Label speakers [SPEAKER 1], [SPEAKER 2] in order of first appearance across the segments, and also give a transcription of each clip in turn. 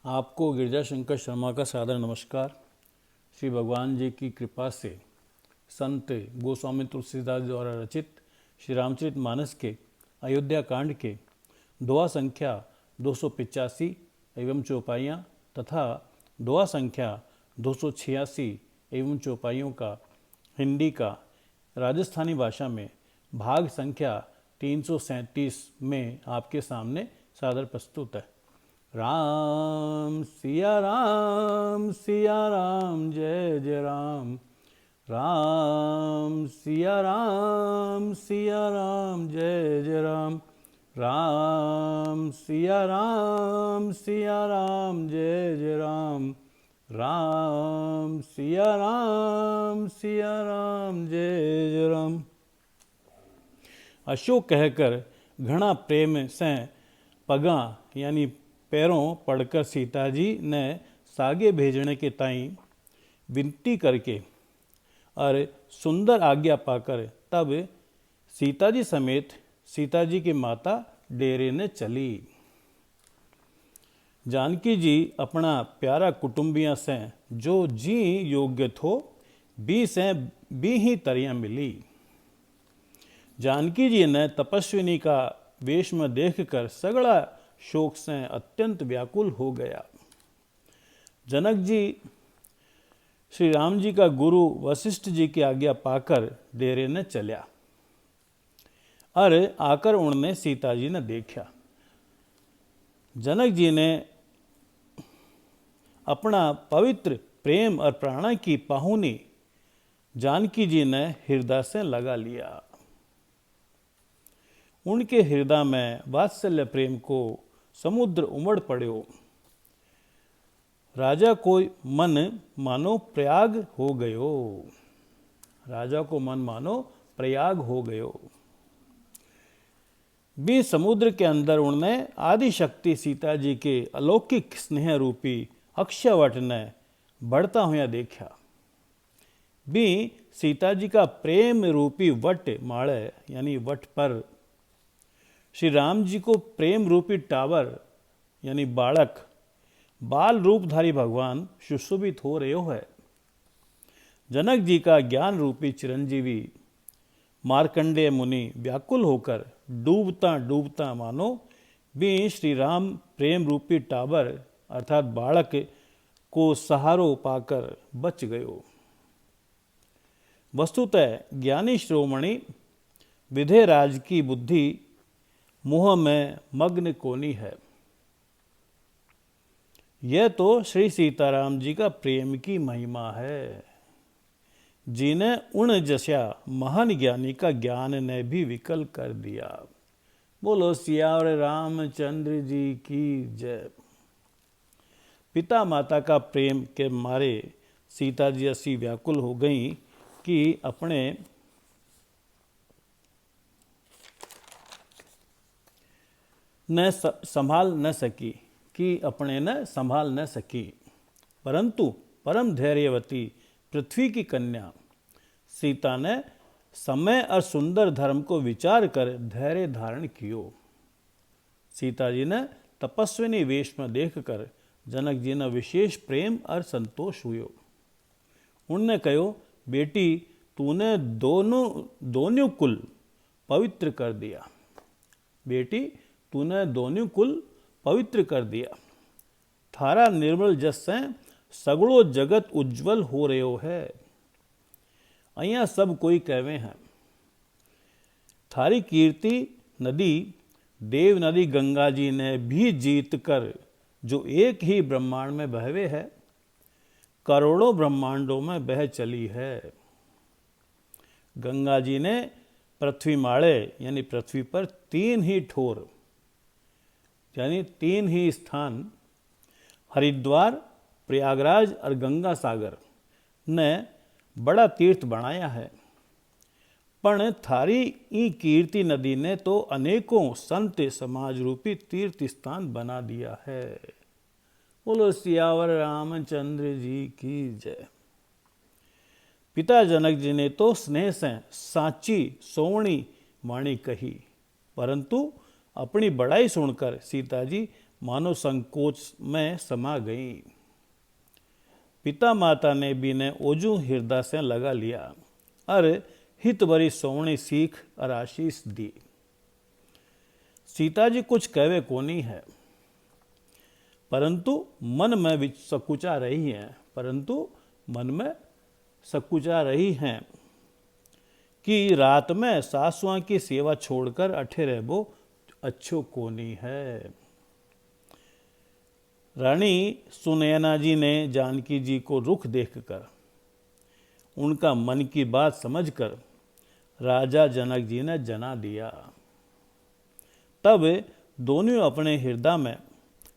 [SPEAKER 1] आपको गिरजा शंकर शर्मा का सादर नमस्कार। श्री भगवान जी की कृपा से संत गोस्वामी तुलसीदास द्वारा रचित श्री रामचरित मानस के अयोध्या कांड के दोहा संख्या 285 एवं चौपाइयाँ तथा दोहा संख्या 286 एवं चौपाइयों का हिंदी का राजस्थानी भाषा में भाग संख्या 337 में आपके सामने सादर प्रस्तुत है। राम सिया राम जय जय राम। राम सिया राम जय जय राम। राम सिया राम जय जय राम। राम सिया राम जय जय राम। अशोक कहकर घना प्रेम से पगा यानी पैरों पड़कर सीता जी ने सागे भेजने के ताई विनती करके और सुंदर आज्ञा पाकर तब सीता जी समेत सीता जी की माता डेरे ने चली। जानकी जी अपना प्यारा कुटुंबिया से जो जी योग्य थो बी से बी ही तरियां मिली। जानकी जी ने तपस्विनी का वेश में देखकर सगड़ा शोक से अत्यंत व्याकुल हो गया। जनक जी श्री राम जी का गुरु वशिष्ठ जी की आज्ञा पाकर डेरे ने चल्या और आकर उन्होंने सीता जी ने देखा। जनक जी ने अपना पवित्र प्रेम और प्राणा की पाहुनी जानकी जी ने हृदय से लगा लिया। उनके हृदय में वात्सल्य प्रेम को समुद्र उमड़ पड़ो। राजा को मन मानो प्रयाग हो गयो। राजा को मन मानो प्रयाग हो गयो। भी समुद्र के अंदर उन्होंने आदि शक्ति सीता जी के अलौकिक स्नेह रूपी अक्षयवट ने बढ़ता हुआ देखा। भी सीता जी का प्रेम रूपी वट माले यानी वट पर श्री राम जी को प्रेम रूपी टावर यानी बालक बाल रूपधारी भगवान सुशोभित हो रहे है। जनक जी का ज्ञान रूपी चिरंजीवी मार्कंडेय मुनि व्याकुल होकर डूबता डूबता मानो भी श्री राम प्रेम रूपी टावर अर्थात बालक को सहारो पाकर बच गयो। वस्तुतः ज्ञानी श्रोमणि विधेयराज की बुद्धि मोह में मग्न कोनी है। यह तो श्री सीताराम जी का प्रेम की महिमा है, जिन्हें उन जैसा महान ज्ञानी का ज्ञान ने भी विकल कर दिया। बोलो सियावर रामचंद्र जी की जय। पिता माता का प्रेम के मारे सीता जी ऐसी व्याकुल हो गई कि अपने न संभाल न सकी, परंतु परम धैर्यवती पृथ्वी की कन्या सीता ने समय और सुंदर धर्म को विचार कर धैर्य धारण कियो। सीता जी ने तपस्विनी वेश में देखकर जनक जी ने विशेष प्रेम और संतोष हुयो। उनने कहो, बेटी तूने दोनों कुल पवित्र कर दिया। बेटी तूने दोनों कुल पवित्र कर दिया। थारा निर्मल जस से सगड़ो जगत उज्जवल हो रहो है। अहिया सब कोई कहवे हैं। थारी कीर्ति नदी देव नदी गंगा जी ने भी जीत कर जो एक ही ब्रह्मांड में बहवे है, करोड़ों ब्रह्मांडों में बह चली है। गंगा जी ने पृथ्वी माड़े यानी पृथ्वी पर 3 ही ठोर यानी 3 ही स्थान हरिद्वार, प्रयागराज और गंगा सागर ने बड़ा तीर्थ बनाया है। पण थारी ई कीर्ति नदी ने तो अनेकों संत समाज रूपी तीर्थ स्थान बना दिया है। बोलो सियावर रामचंद्र जी की जय। पिता जनक जी ने तो स्नेह से साची सोवणी वाणी कही, परंतु अपनी बड़ाई सुनकर सीता जी मानो संकोच में समा गई। पिता माता ने भी ने ओजू हृदय से लगा लिया और हित भरी सोवणी सीख और आशीष दी। सीता जी कुछ कहवे कोनी है, परंतु मन में सकुचा रही हैं, कि रात में सासुआ की सेवा छोड़कर अठे रहबो अच्छो कोनी है। रानी सुनयना जी ने जानकी जी को रुख देखकर, उनका मन की बात समझकर राजा जनक जी ने जना दिया। तब दोनों अपने हृदय में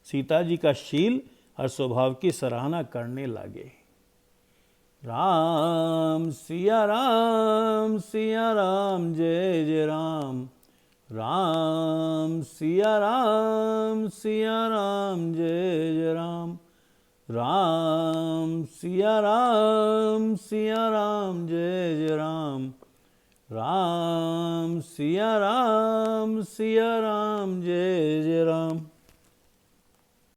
[SPEAKER 1] सीता जी का शील और स्वभाव की सराहना करने लगे। राम सिया राम जय जय राम, राम सिया राम जय जय राम, राम सिया राम जय जय राम, राम सिया राम जय जय राम।